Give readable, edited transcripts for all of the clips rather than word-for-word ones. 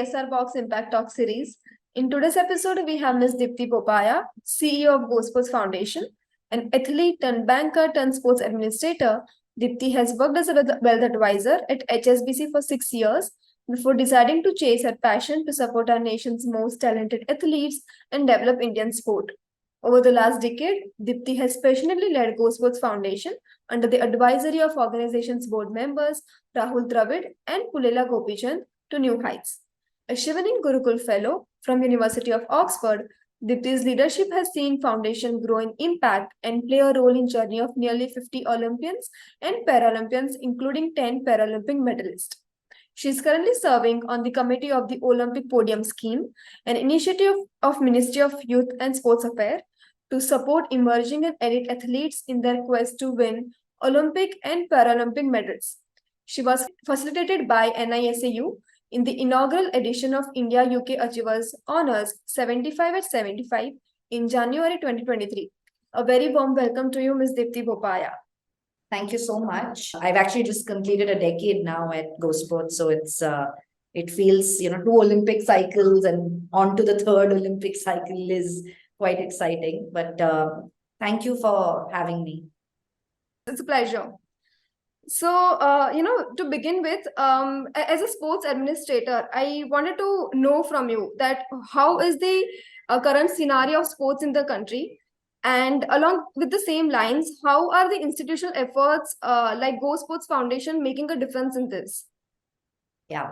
CSR Box Impact Talk series. In today's episode, we have Ms. Deepthi Bopaiah, CEO of GoSports Foundation, an athlete turned banker turned sports administrator. Deepthi has worked as a wealth advisor at HSBC for 6 years before deciding to chase her passion to support our nation's most talented athletes and develop Indian sport. Over the last decade, Deepthi has passionately led GoSports Foundation under the advisory of organization's board members Rahul Dravid and Pulela Gopichand to new heights. A Shivani Gurukul Fellow from University of Oxford, Deepti's leadership has seen Foundation grow in impact and play a role in journey of nearly 50 Olympians and Paralympians, including 10 Paralympic medalists. She is currently serving on the committee of the Olympic Podium Scheme, an initiative of Ministry of Youth and Sports Affairs to support emerging and elite athletes in their quest to win Olympic and Paralympic medals. She was facilitated by NISAU in the inaugural edition of India UK Achievers Honours 75 at 75 in January 2023. A very warm welcome to you, Ms. Deepthi Bopaiah. Thank you so much. I've actually just completed a decade now at GoSports, so it feels, 2 Olympic cycles and on to the 3rd Olympic cycle is quite exciting. But thank you for having me. It's a pleasure. So, to begin with, as a sports administrator, I wanted to know from you that how is the current scenario of sports in the country? And along with the same lines, how are the institutional efforts like GoSports Foundation making a difference in this? Yeah.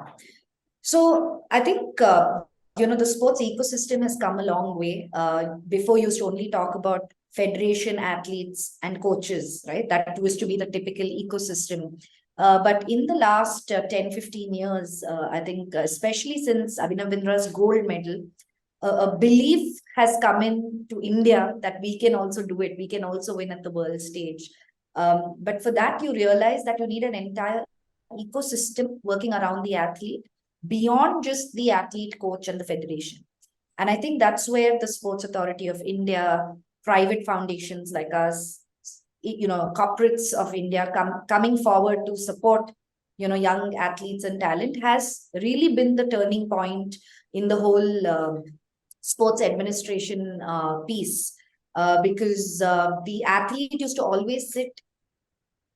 So I think, the sports ecosystem has come a long way. Before you used to only talk about federation athletes and coaches, right? That used to be the typical ecosystem. But in the last 10, 15 years, I think, especially since Abhinav Bindra's gold medal, a belief has come into India that we can also do it. We can also win at the world stage. But for that, you realize that you need an entire ecosystem working around the athlete beyond just the athlete, coach, and the federation. And I think that's where the Sports Authority of India, private foundations like us, corporates of India coming forward to support, young athletes and talent has really been the turning point in the whole sports administration piece. Because the athlete used to always sit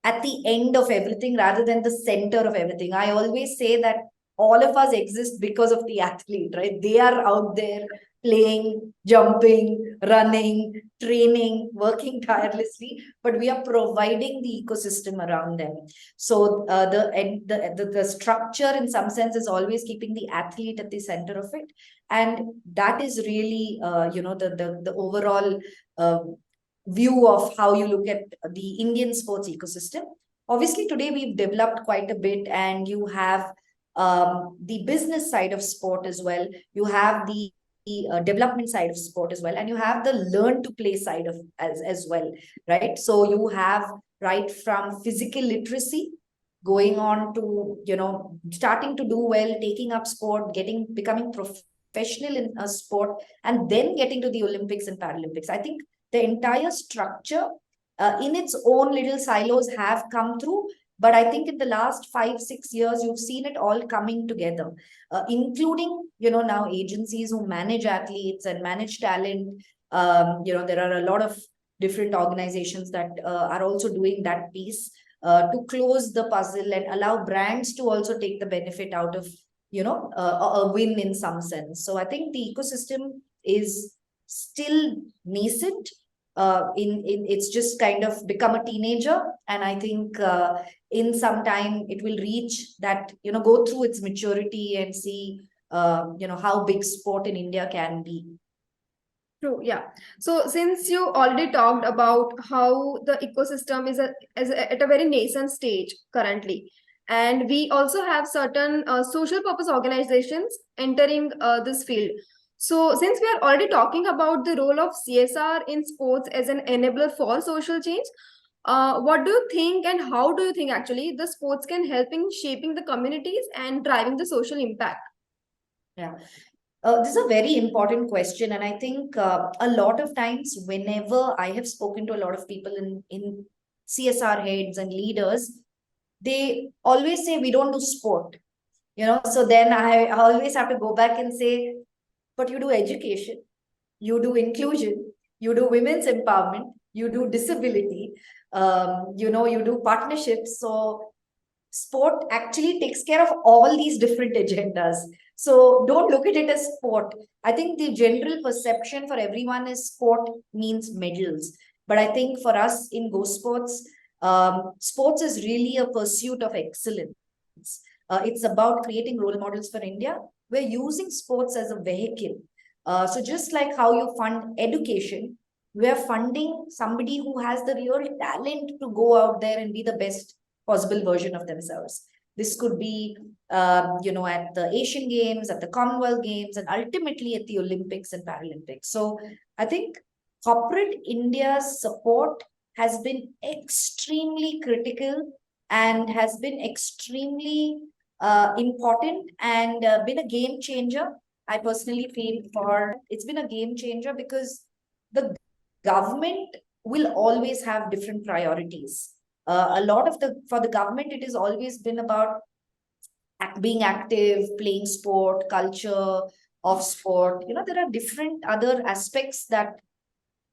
at the end of everything rather than the center of everything. I always say that all of us exist because of the athlete, right? They are out there playing, jumping, running, training, working tirelessly, but we are providing the ecosystem around them. So the structure in some sense is always keeping the athlete at the center of it. And that is really, the overall view of how you look at the Indian sports ecosystem. Obviously, today we've developed quite a bit, and you have the business side of sport as well. You have the development side of sport as well, and you have the learn to play side of as well, right? So you have right from physical literacy going on to starting to do well, taking up sport, becoming professional in a sport, and then getting to the Olympics and Paralympics. I think the entire structure in its own little silos have come through. But I think in the last 5, 6 years, you've seen it all coming together, including, now agencies who manage athletes and manage talent. There are a lot of different organizations that are also doing that piece to close the puzzle and allow brands to also take the benefit out of, a win in some sense. So I think the ecosystem is still nascent. It's just kind of become a teenager, and I think in some time it will reach that, go through its maturity and see how big sport in India can be. True, yeah. So since you already talked about how the ecosystem is at a very nascent stage currently, and we also have certain social purpose organizations entering this field. So since we are already talking about the role of CSR in sports as an enabler for social change, what do you think and how do you think actually the sports can help in shaping the communities and driving the social impact? Yeah. This is a very important question. And I think a lot of times whenever I have spoken to a lot of people in CSR heads and leaders, they always say we don't do sport. So then I always have to go back and say, but you do education, you do inclusion, you do women's empowerment, you do disability, you do partnerships. So sport actually takes care of all these different agendas. So don't look at it as sport. I think the general perception for everyone is sport means medals. But I think for us in GoSports, sports is really a pursuit of excellence. It's about creating role models for India. We're using sports as a vehicle. So just like how you fund education, we're funding somebody who has the real talent to go out there and be the best possible version of themselves. This could be, at the Asian Games, at the Commonwealth Games, and ultimately at the Olympics and Paralympics. So I think corporate India's support has been extremely critical and has been extremely important and been a game changer. I personally feel for it's been a game changer because the government will always have different priorities. A lot of for the government, it has always been about being active, playing sport, culture of sport. There are different other aspects that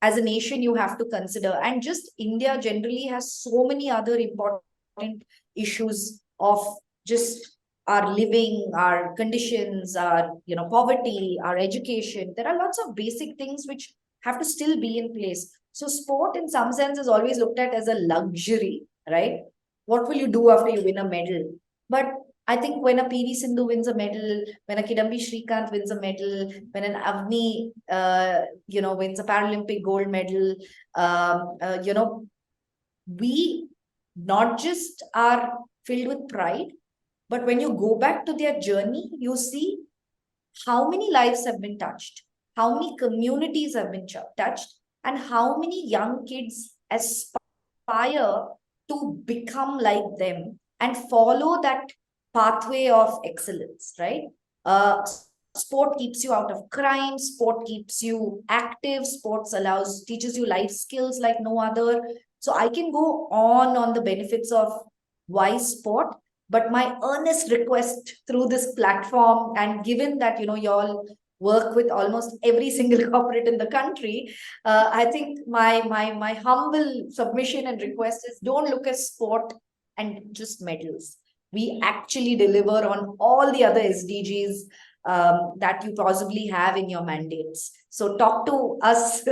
as a nation you have to consider. And just India generally has so many other important issues of just our living, our conditions, our poverty, our education. There are lots of basic things which have to still be in place. So sport in some sense is always looked at as a luxury, right? What will you do after you win a medal? But I think when a PV Sindhu wins a medal, when a Kidambi Shrikant wins a medal, when an Avni, wins a Paralympic gold medal, we not just are filled with pride, but when you go back to their journey, you see how many lives have been touched, how many communities have been touched, and how many young kids aspire to become like them and follow that pathway of excellence, right? Uh, Sport keeps you out of crime, sport keeps you active, sports teaches you life skills like no other. So I can go on the benefits of why sport, but my earnest request through this platform, and given that y'all work with almost every single corporate in the country, I think my humble submission and request is don't look at sport and just medals. We actually deliver on all the other SDGs that you possibly have in your mandates. So talk to us,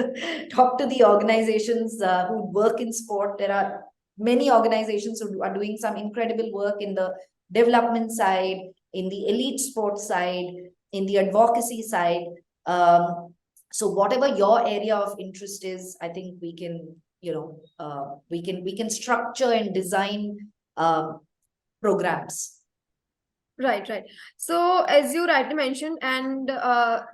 talk to the organizations who work in sport. There are many organizations who are doing some incredible work in the development side, in the elite sports side, in the advocacy side. So whatever your area of interest is, I think we can, we can structure and design programs. Right. So, as you rightly mentioned, and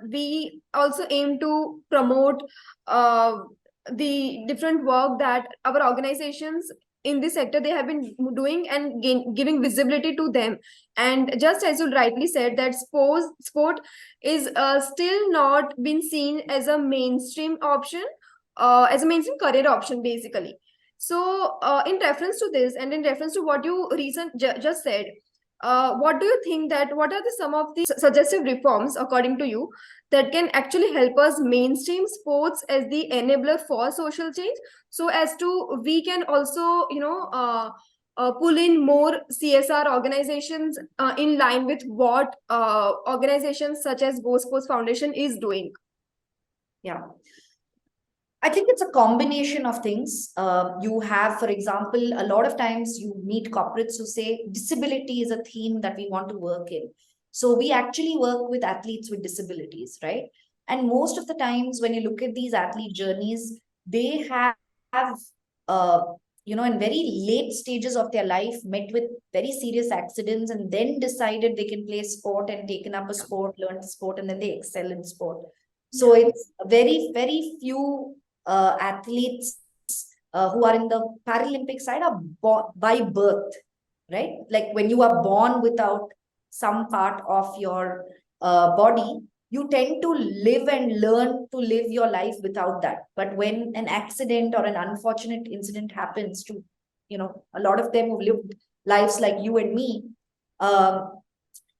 we also aim to promote the different work that our organizations in this sector they have been doing and giving visibility to them. And just as you rightly said, that sport is still not been seen as a mainstream option, as a mainstream career option, basically. So, in reference to this, and in reference to what you just said, what do you think that what are some of the suggestive reforms according to you that can actually help us mainstream sports as the enabler for social change, so as to we can also pull in more CSR organizations in line with what organizations such as GoSports Foundation is doing? Yeah, I think it's a combination of things. You have, for example, a lot of times you meet corporates who say disability is a theme that we want to work in. So we actually work with athletes with disabilities, right? And most of the times when you look at these athlete journeys, they have, uh, in very late stages of their life, met with very serious accidents and then decided they can play sport and taken up a sport, learned sport, and then they excel in sport. So it's very, very few athletes who are in the Paralympic side are by birth, right? Like when you are born without some part of your body, you tend to live and learn to live your life without that. But when an accident or an unfortunate incident happens to, a lot of them who've lived lives like you and me, um,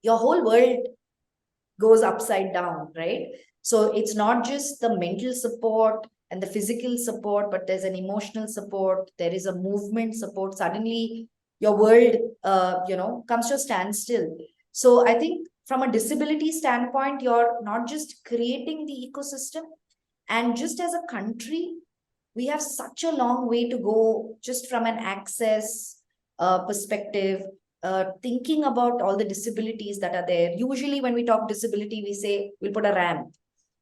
your whole world goes upside down, right? So it's not just the mental support and the physical support, but there's an emotional support, there is a movement support. Suddenly, your world, comes to a standstill. So I think from a disability standpoint, you're not just creating the ecosystem, and just as a country, we have such a long way to go just from an access perspective, thinking about all the disabilities that are there. Usually, when we talk disability, we say we'll put a ramp.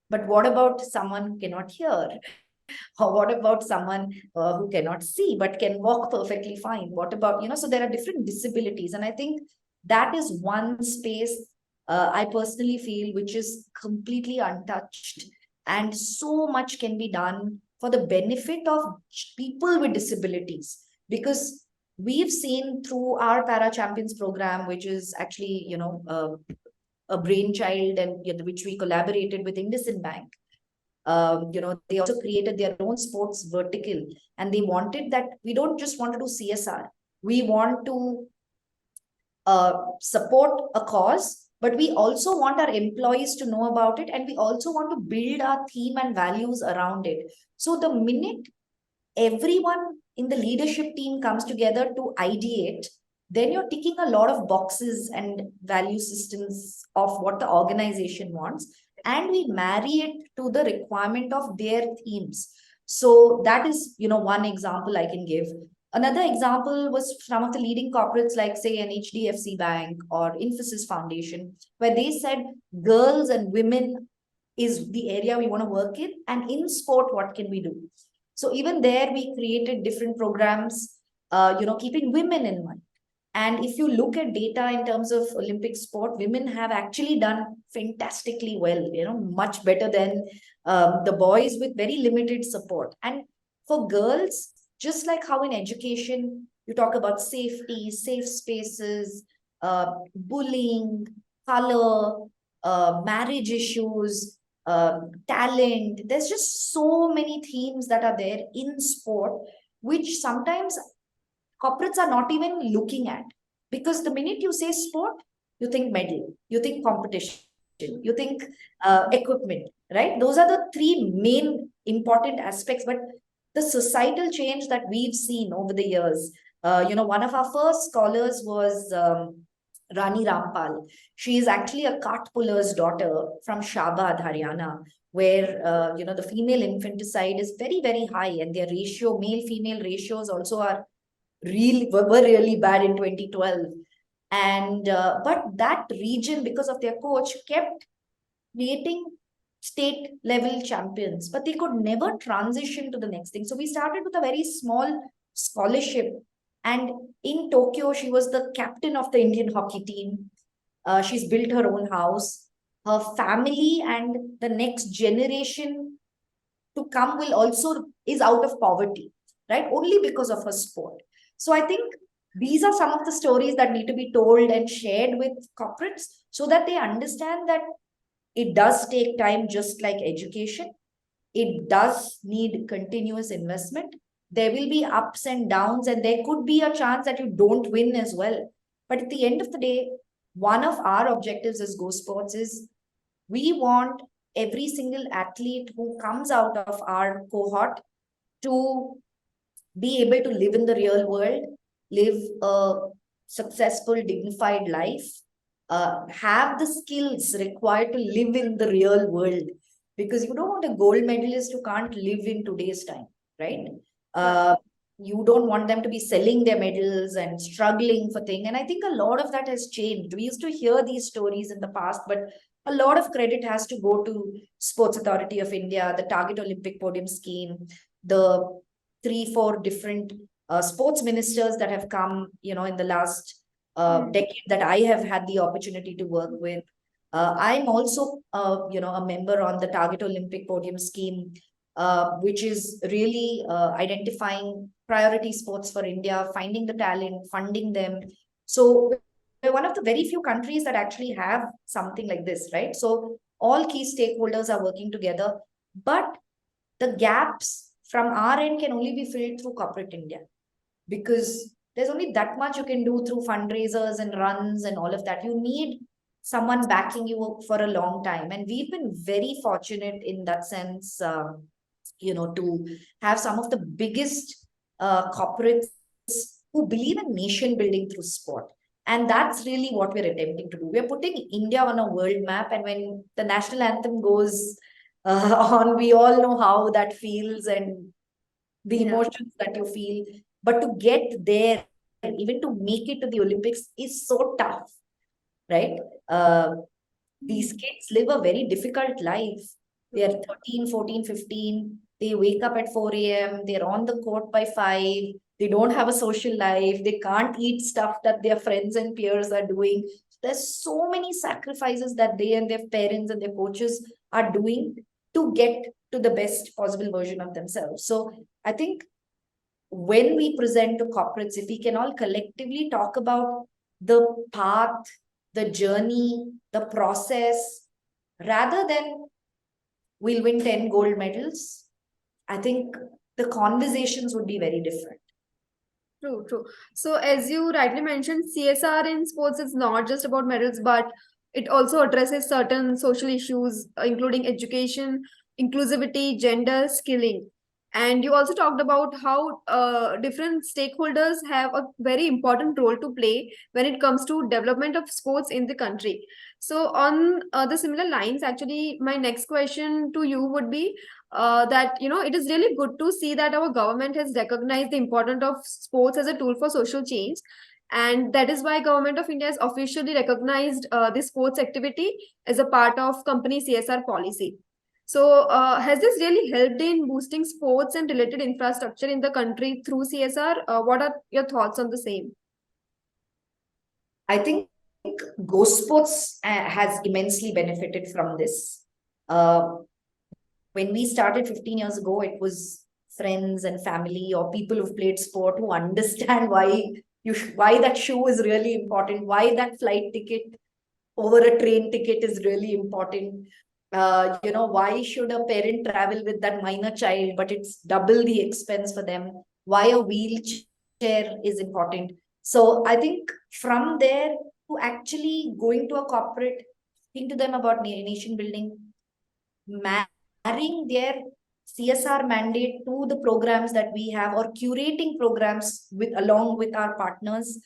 But what about someone who cannot hear? Or what about someone who cannot see but can walk perfectly fine? What about, so there are different disabilities. And I think that is one space I personally feel which is completely untouched. And so much can be done for the benefit of people with disabilities. Because we've seen through our Para Champions program, which is actually, a brainchild, and which we collaborated with IndusInd Bank. They also created their own sports vertical, and they wanted that we don't just want to do CSR. We want to support a cause, but we also want our employees to know about it, and we also want to build our theme and values around it. So the minute everyone in the leadership team comes together to ideate, then you're ticking a lot of boxes and value systems of what the organization wants, and we marry it to the requirement of their themes. So that is, one example I can give. Another example was some of the leading corporates, like say an HDFC Bank or Infosys Foundation, where they said girls and women is the area we want to work in, and in sport, what can we do? So even there, we created different programs, keeping women in mind. And if you look at data in terms of Olympic sport, women have actually done fantastically well, much better than the boys with very limited support. And for girls, just like how in education, you talk about safety, safe spaces, bullying, color, marriage issues, talent. There's just so many themes that are there in sport, which sometimes corporates are not even looking at. Because the minute you say sport, you think medal, you think competition, you think equipment, right? Those are the three main important aspects. But the societal change that we've seen over the years, one of our first scholars was Rani Rampal. She is actually a cart puller's daughter from Shabad, Haryana, where the female infanticide is very, very high, and their ratio, male-female ratios also are were really bad in 2012. And but that region, because of their coach, kept creating state level champions, but they could never transition to the next thing. So we started with a very small scholarship, and in Tokyo she was the captain of the Indian hockey team. She's built her own house. Her family and the next generation to come will also is out of poverty, right? Only because of her sport. So I think these are some of the stories that need to be told and shared with corporates, so that they understand that it does take time, just like education. It does need continuous investment. There will be ups and downs, and there could be a chance that you don't win as well. But at the end of the day, one of our objectives as Go Sports is we want every single athlete who comes out of our cohort to be able to live in the real world, live a successful, dignified life, have the skills required to live in the real world. Because you don't want a gold medalist who can't live in today's time, right? You don't want them to be selling their medals and struggling for things. And I think a lot of that has changed. We used to hear these stories in the past, but a lot of credit has to go to Sports Authority of India, the Target Olympic Podium Scheme, the 3, 4 different sports ministers that have come, in the last decade that I have had the opportunity to work with. I'm also, a member on the Target Olympic Podium Scheme, which is really identifying priority sports for India, finding the talent, funding them. So we're one of the very few countries that actually have something like this, right? So all key stakeholders are working together, but the gaps from our end can only be filled through corporate India, because there's only that much you can do through fundraisers and runs and all of that. You need someone backing you for a long time. And we've been very fortunate in that sense, to have some of the biggest corporates who believe in nation building through sport. And that's really what we're attempting to do. We're putting India on a world map. And when the national anthem goes on, we all know how that feels and the emotions that you feel. But to get there, even to make it to the Olympics, is so tough, right? These kids live a very difficult life. They are 13, 14, 15. They wake up at 4 a.m. They're on the court by 5. They don't have a social life. They can't eat stuff that their friends and peers are doing. There's so many sacrifices that they and their parents and their coaches are doing to get to the best possible version of themselves. So I think when we present to corporates, if we can all collectively talk about the path, the journey, the process, rather than we'll win 10 gold medals, I think the conversations would be very different. True, true. So, as you rightly mentioned, CSR in sports is not just about medals, but it also addresses certain social issues, including education, inclusivity, gender, skilling. And you also talked about how different stakeholders have a very important role to play when it comes to development of sports in the country. So, on the similar lines, actually, my next question to you would be that it is really good to see that our government has recognized the importance of sports as a tool for social change, and that is why government of India has officially recognized this sports activity as a part of company CSR policy. So has this really helped in boosting sports and related infrastructure in the country through CSR? What are your thoughts on the same? I think GoSports has immensely benefited from this. When we started 15 years ago, it was friends and family or people who've played sport who understand why that shoe is really important, why that flight ticket over a train ticket is really important. Why should a parent travel with that minor child, but it's double the expense for them? Why a wheelchair is important. So I think from there to actually going to a corporate, think to them about nation building, marrying their CSR mandate to the programs that we have, or curating programs with along with our partners,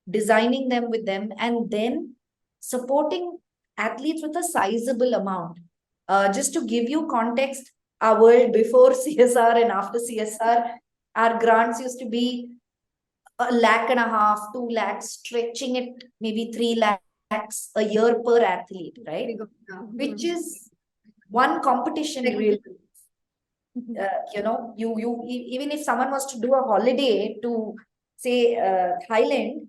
designing them with them, and then supporting athletes with a sizable amount. Just to give you context, our world before CSR and after CSR, our grants used to be 1.5 lakhs, 2 lakhs, stretching it maybe 3 lakhs a year per athlete, right? Which is one competition really. Even if someone was to do a holiday to say Thailand,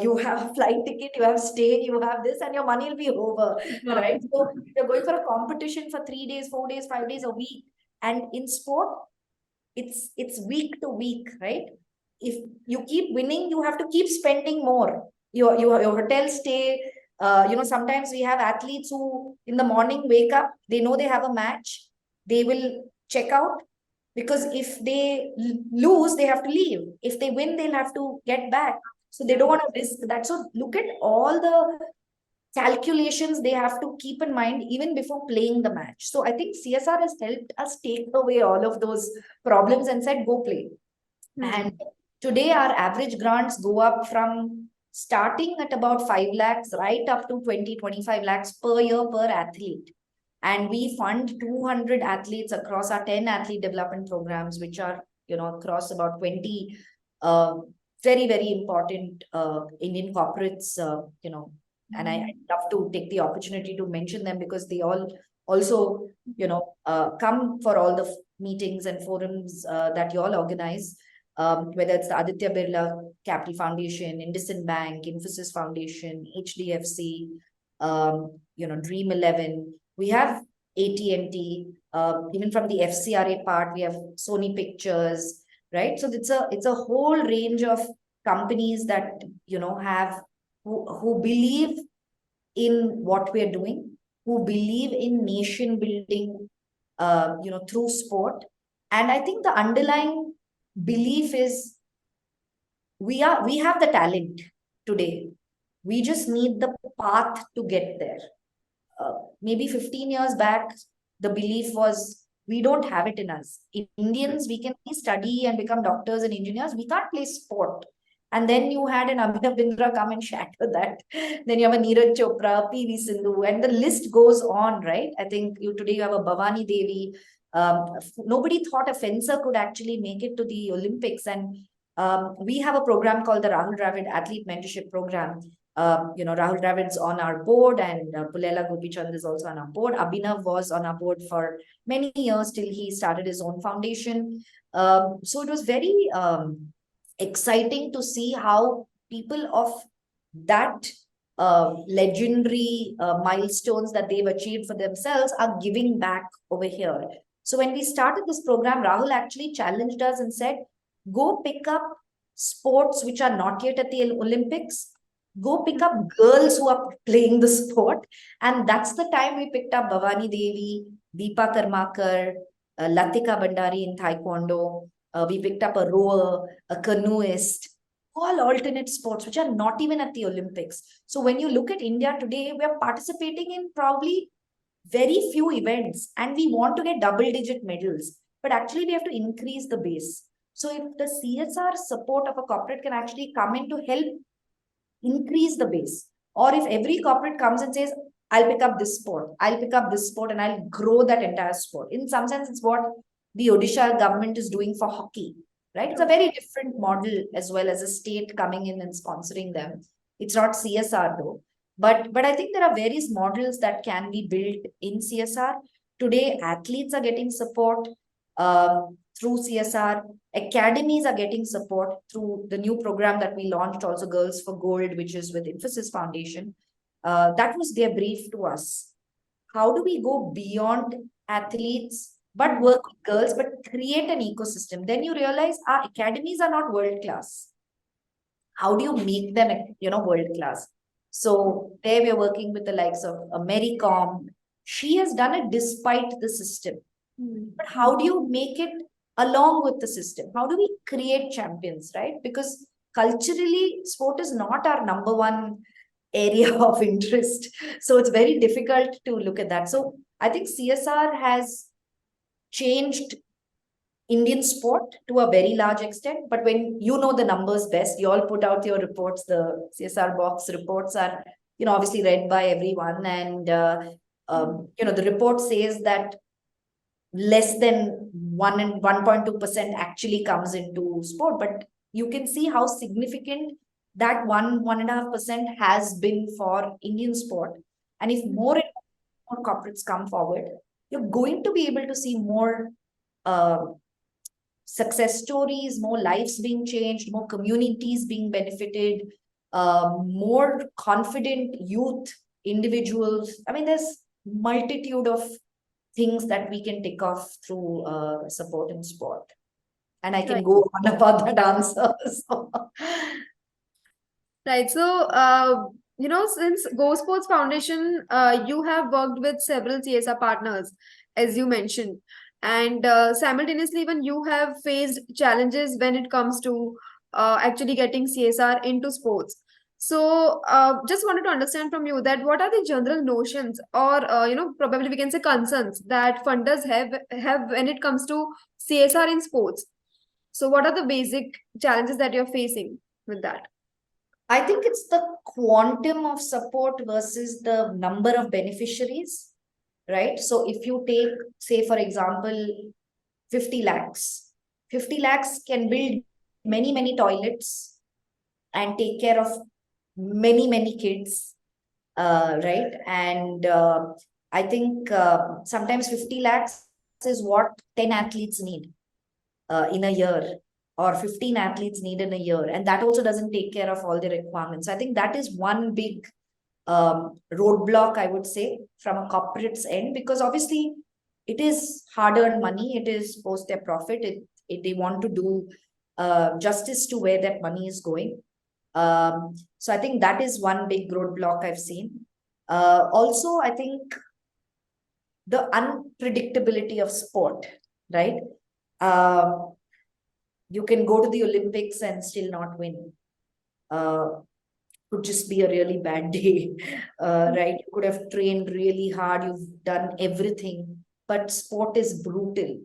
you have a flight ticket, you have stay, you have this, and your money will be over, right? So you're going for a competition for 3 days, 4 days, 5 days a week. And in sport, it's week to week, right? If you keep winning, you have to keep spending more. Your hotel stay, sometimes we have athletes who in the morning wake up, they know they have a match, they will check out, because if they lose, they have to leave. If they win, they'll have to get back. So they don't want to risk that. So look at all the calculations they have to keep in mind even before playing the match. So I think CSR has helped us take away all of those problems and said, go play. And today our average grants go up from starting at about 5 lakhs right up to 20, 25 lakhs per year per athlete. And we fund 200 athletes across our 10 athlete development programs, which are, across about 20 very, very important Indian corporates, and I'd love to take the opportunity to mention them because they all also, come for all the meetings and forums that you all organize, whether it's the Aditya Birla Capital Foundation, IndusInd Bank, Infosys Foundation, HDFC, Dream 11. We have AT&T, even from the FCRA part, we have Sony Pictures, right? So it's a whole range of companies that have who believe in what we're doing, who believe in nation building, through sport. And I think the underlying belief is we have the talent today. We just need the path to get there. Maybe 15 years back, the belief was we don't have it in us. Indians, we can study and become doctors and engineers. We can't play sport. And then you had an Abhinav Bindra come and shatter that. Then you have a Neeraj Chopra, PV Sindhu, and the list goes on, right? I think today you have a Bhavani Devi. Nobody thought a fencer could actually make it to the Olympics. And we have a program called the Rahul Dravid Athlete Mentorship Program. Rahul Dravid's on our board, and Pulela Gopichand is also on our board. Abhinav was on our board for many years till he started his own foundation. So it was very exciting to see how people of that legendary milestones that they've achieved for themselves are giving back over here. So when we started this program, Rahul actually challenged us and said, go pick up sports which are not yet at the Olympics. Go pick up girls who are playing the sport. And that's the time we picked up Bhavani Devi, Deepa Karmakar, Latika Bandari in Taekwondo. We picked up a rower, a canoeist, all alternate sports which are not even at the Olympics. So when you look at India today, we are participating in probably very few events, and we want to get double-digit medals. But actually, we have to increase the base. So if the CSR support of a corporate can actually come in to help increase the base, or if every corporate comes and says, I'll pick up this sport, and I'll grow that entire sport. In some sense, it's what the Odisha government is doing for hockey, right? It's a very different model, as well as a state coming in and sponsoring them. It's not CSR though. But I think there are various models that can be built in CSR. Today, athletes are getting support through CSR. Academies are getting support through the new program that we launched, also Girls for Gold, which is with Infosys Foundation. That was their brief to us. How do we go beyond athletes, but work with girls, but create an ecosystem? Then you realize our academies are not world class. How do you make them, world class? So there we are working with the likes of Mary Com. She has done it despite the system. But how do you make it along with the system? How do we create champions, right? Because culturally, sport is not our number one area of interest. So it's very difficult to look at that. So I think CSR has changed Indian sport to a very large extent. But when you know the numbers best, you all put out your reports. The CSR box reports are, obviously read by everyone. And, the report says that less than 1.2% actually comes into sport. But you can see how significant that 1.5% has been for Indian sport. And if more and more corporates come forward, you're going to be able to see more success stories, more lives being changed, more communities being benefited, more confident youth individuals. I mean, there's multitude of things that we can take off through support in sport. And I can Right. go on about that answer. So. Right. So, since GoSports Foundation, you have worked with several CSR partners, as you mentioned, and simultaneously, even you have faced challenges when it comes to actually getting CSR into sports. So, just wanted to understand from you that what are the general notions, or probably we can say concerns that funders have when it comes to CSR in sports. So, what are the basic challenges that you're facing with that? I think it's the quantum of support versus the number of beneficiaries, right? So if you take, say, for example, 50 lakhs, 50 lakhs can build many, many toilets and take care of many, many kids, right? And I think sometimes 50 lakhs is what 10 athletes need in a year, or 15 athletes need in a year. And that also doesn't take care of all the requirements. I think that is one big roadblock, I would say, from a corporate's end, because obviously it is hard-earned money. It is post their profit. They want to do justice to where that money is going. So I think that is one big roadblock I've seen. Also, I think the unpredictability of sport, right? You can go to the Olympics and still not win. could just be a really bad day, right? You could have trained really hard, you've done everything, but sport is brutal.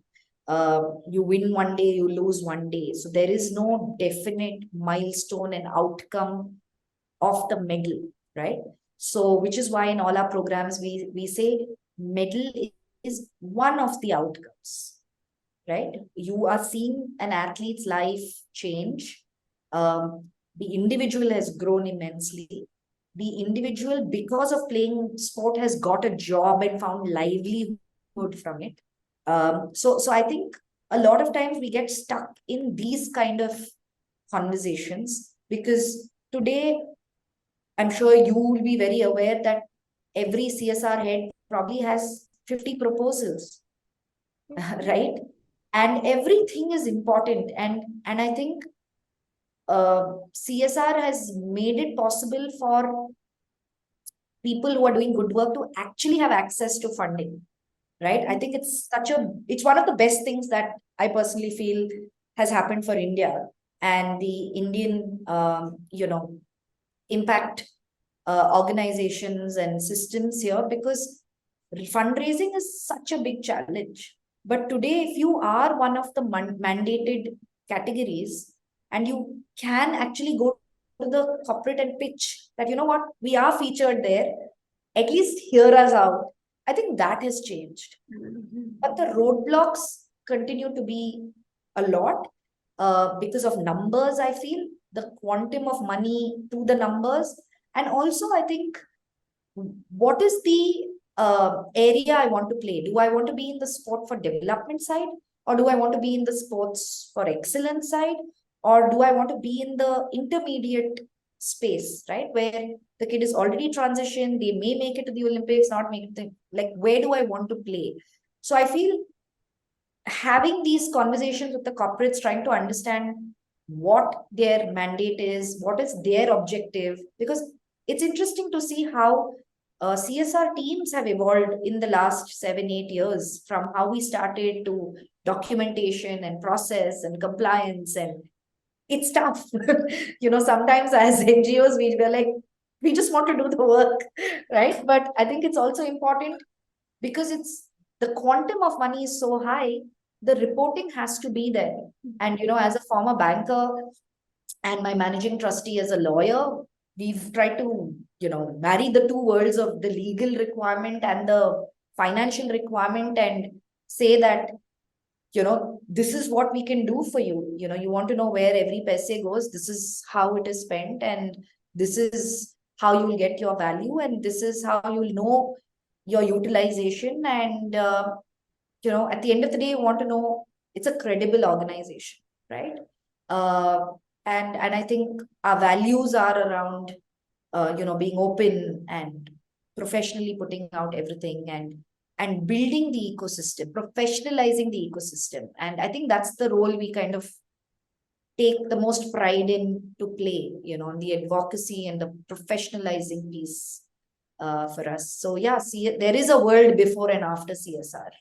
You win one day, you lose one day. So there is no definite milestone and outcome of the medal, right? So, which is why in all our programs, we say medal is one of the outcomes, right? You are seeing an athlete's life change. The individual has grown immensely. The individual, because of playing sport, has got a job and found livelihood from it. So I think a lot of times we get stuck in these kind of conversations because today I'm sure you will be very aware that every CSR head probably has 50 proposals, right? And everything is important. And I think CSR has made it possible for people who are doing good work to actually have access to funding, right? I think it's one of the best things that I personally feel has happened for India and the Indian, impact organizations and systems here, because fundraising is such a big challenge. But today, if you are one of the mandated categories and you can actually go to the corporate and pitch that, you know what, we are featured there, at least hear us out. I think that has changed. But the roadblocks continue to be a lot because of numbers, I feel, the quantum of money to the numbers. And also, I think, what is the area I want to play? Do I want to be in the sport for development side? Or do I want to be in the sports for excellence side? Or do I want to be in the intermediate space, right? Where the kid is already transitioned, they may make it to the Olympics, not make it to, like, where do I want to play? So I feel having these conversations with the corporates, trying to understand what their mandate is, what is their objective, because it's interesting to see how CSR teams have evolved in the last 7, 8 years, from how we started to documentation and process and compliance. And it's tough. Sometimes as NGOs, we were like, we just want to do the work, right? But I think it's also important because it's the quantum of money is so high, the reporting has to be there. And as a former banker and my managing trustee as a lawyer, we've tried to marry the two worlds of the legal requirement and the financial requirement, and say that this is what we can do for you. You want to know where every paise goes, this is how it is spent, and this is how you will get your value, and this is how you will know your utilization. And at the end of the day, you want to know it's a credible organization, right? uh, and I think our values are around being open and professionally putting out everything, and building the ecosystem, professionalizing the ecosystem. And I think that's the role we kind of take the most pride in to play, in the advocacy and the professionalizing piece for us. So yeah, see, there is a world before and after CSR,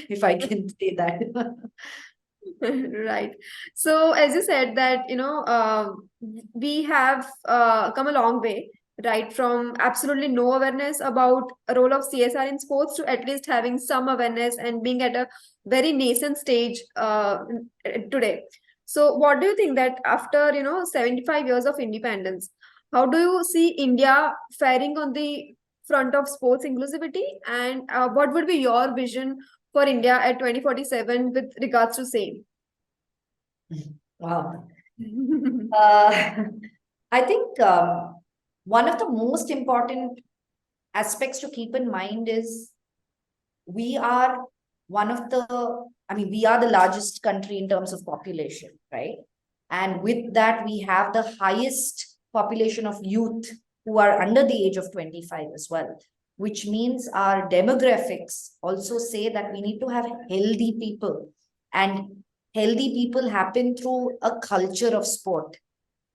if I can say that. Right. So as you said that, we have come a long way, right? From absolutely no awareness about a role of CSR in sports to at least having some awareness and being at a very nascent stage today. So what do you think that after, 75 years of independence, how do you see India faring on the front of sports inclusivity? And what would be your vision for India at 2047 with regards to same? Wow. Uh, I think one of the most important aspects to keep in mind is we are we are the largest country in terms of population, right? And with that, we have the highest population of youth who are under the age of 25 as well, which means our demographics also say that we need to have healthy people. And healthy people happen through a culture of sport.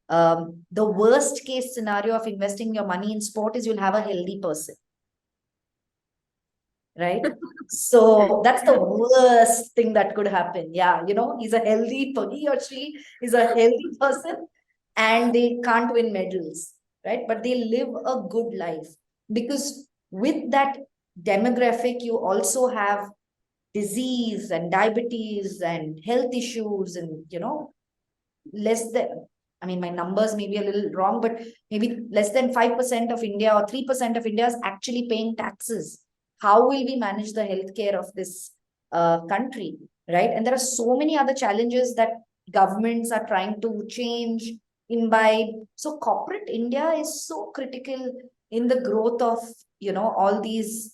The worst case scenario of investing your money in sport is you'll have a healthy person, right? So that's the worst thing that could happen. Yeah, he or she is a healthy person and they can't win medals, right? But they live a good life, because with that demographic, you also have disease and diabetes and health issues, and less than, I mean, my numbers may be a little wrong, but maybe less than 5% of India or 3% of India is actually paying taxes. How will we manage the healthcare of this country, right? And there are so many other challenges that governments are trying to change, imbibe. So corporate India is so critical in the growth of, all these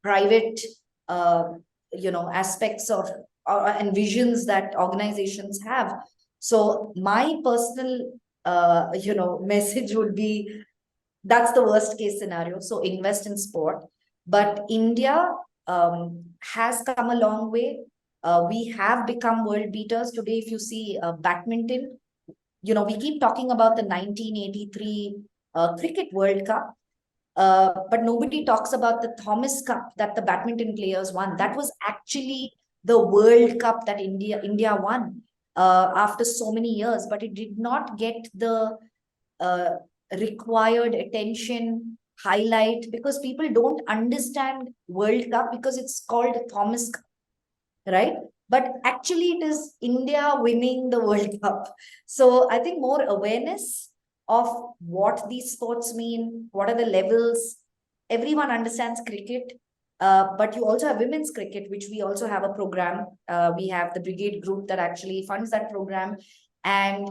private, uh, aspects of and visions that organizations have. So my personal, message would be, that's the worst case scenario. So invest in sport. But India has come a long way. We have become world beaters today. If you see badminton, we keep talking about the 1983 Cricket World Cup. But nobody talks about the Thomas Cup that the badminton players won. That was actually the World Cup that India won after so many years, but it did not get the uh, required attention, highlight, because people don't understand World Cup because it's called Thomas Cup, right? But actually, it is India winning the World Cup. So I think more awareness of what these sports mean, what are the levels. Everyone understands cricket, but you also have women's cricket, which we also have a program. We have the brigade group that actually funds that program, and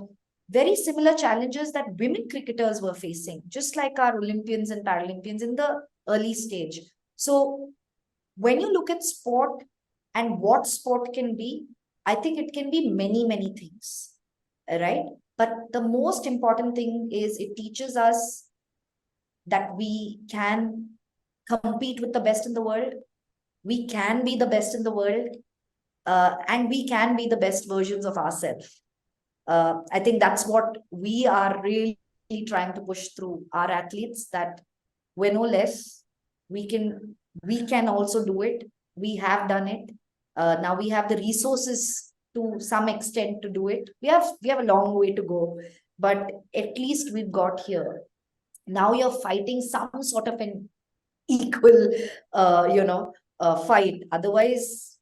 very similar challenges that women cricketers were facing, just like our Olympians and Paralympians in the early stage. So when you look at sport and what sport can be, I think it can be many, many things, right? But the most important thing is it teaches us that we can compete with the best in the world. We can be the best in the world, and we can be the best versions of ourselves. I think that's what we are really trying to push through our athletes, that we're no less. We can also do it. We have done it. Now we have the resources to some extent to do it. We have a long way to go, but at least we've got here. Now you're fighting some sort of an equal, fight. Otherwise,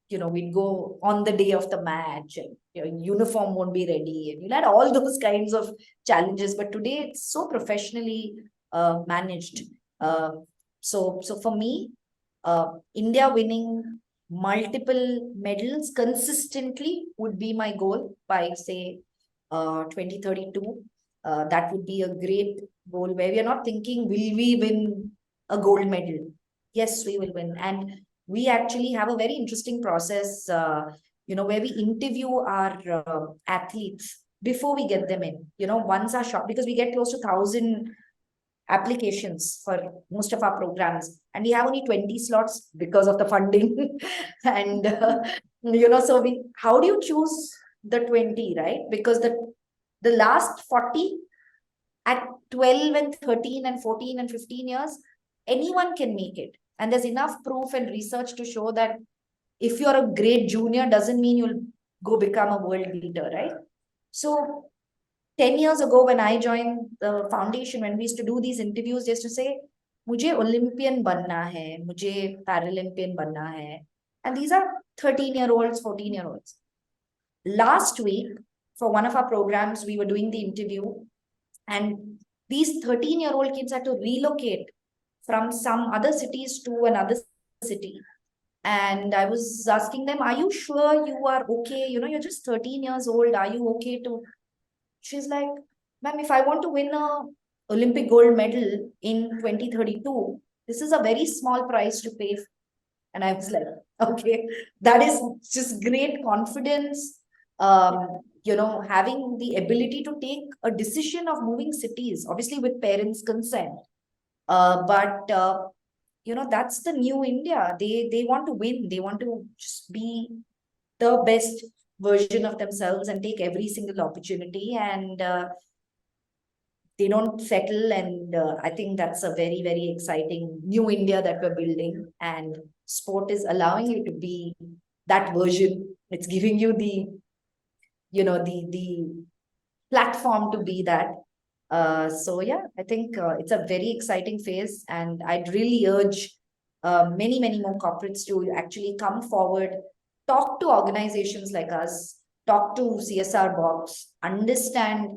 we'd go on the day of the match, and your uniform won't be ready, and you'll had all those kinds of challenges. But today it's so professionally managed. Uh, so for me, India winning multiple medals consistently would be my goal by, say, 2032. That would be a great goal, where we are not thinking, will we win a gold medal? Yes, we will win. And we actually have a very interesting process, where we interview our athletes before we get them in. Once our shot, because we get close to 1,000 applications for most of our programs, and we have only 20 slots because of the funding. And so how do you choose the 20, right? Because the last 40 at 12 and 13 and 14 and 15 years, anyone can make it. And there's enough proof and research to show that if you're a great junior, doesn't mean you'll go become a world leader, right? So 10 years ago, when I joined the foundation, when we used to do these interviews, they used to say, "Mujhe Olympian banna hai, mujhe Paralympian banna hai." And these are 13-year-olds, 14-year-olds. Last week, for one of our programs, we were doing the interview, and these 13-year-old kids had to relocate from some other cities to another city. And I was asking them, "Are you sure you are okay? You're just 13 years old. Are you okay to?" She's like, "Ma'am, if I want to win a Olympic gold medal in 2032, this is a very small price to pay." And I was like, okay, that is just great confidence. Having the ability to take a decision of moving cities, obviously with parents' consent. But that's the new India. They want to win. They want to just be the best version of themselves and take every single opportunity, and they don't settle. And I think that's a very, very exciting new India that we're building, and sport is allowing you to be that version. It's giving you the platform to be that. So yeah, I think it's a very exciting phase, and I'd really urge many more corporates to actually come forward, talk to organizations like us, talk to CSR box, understand,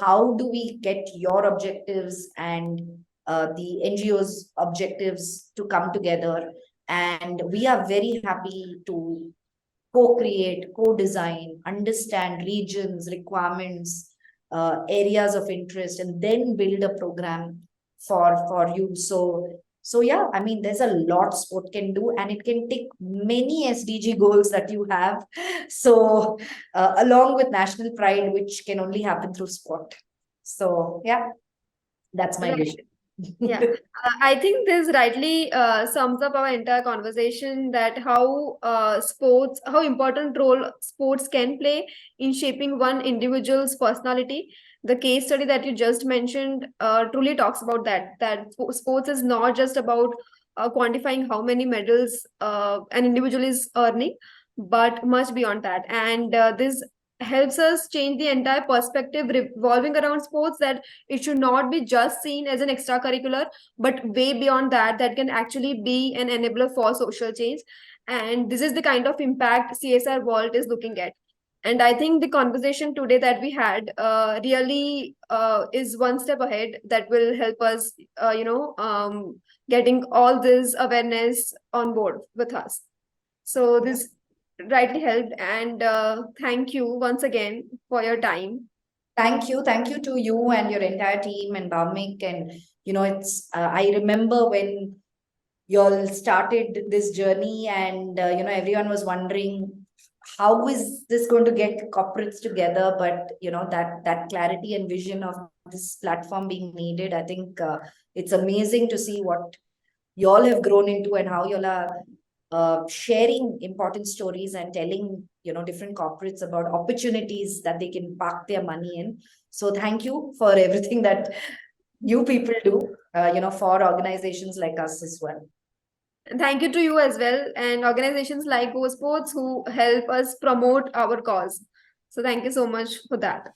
how do we get your objectives and the NGOs' objectives to come together. And we are very happy to co-create, co-design, understand regions, requirements, areas of interest, and then build a program for you. So yeah, I mean, there's a lot sport can do, and it can take many SDG goals that you have. So along with national pride, which can only happen through sport. So yeah, that's my Right. vision. Yeah, I think this rightly sums up our entire conversation that how important role sports can play in shaping one individual's personality. The case study that you just mentioned truly talks about that sports is not just about quantifying how many medals an individual is earning, but much beyond that. And this helps us change the entire perspective revolving around sports, that it should not be just seen as an extracurricular, but way beyond that, that can actually be an enabler for social change. And this is the kind of impact CSR Vault is looking at. And I think the conversation today that we had really is one step ahead that will help us, getting all this awareness on board with us. So this rightly helped. And thank you once again for your time. Thank you. Thank you to you and your entire team and Bhavnik. And, I remember when you all started this journey, and, everyone was wondering, how is this going to get corporates together? But, that clarity and vision of this platform being needed, I think it's amazing to see what you all have grown into and how you all are sharing important stories and telling different corporates about opportunities that they can park their money in. So thank you for everything that you people do, for organizations like us as well. And thank you to you as well, and organizations like GoSports who help us promote our cause. So thank you so much for that.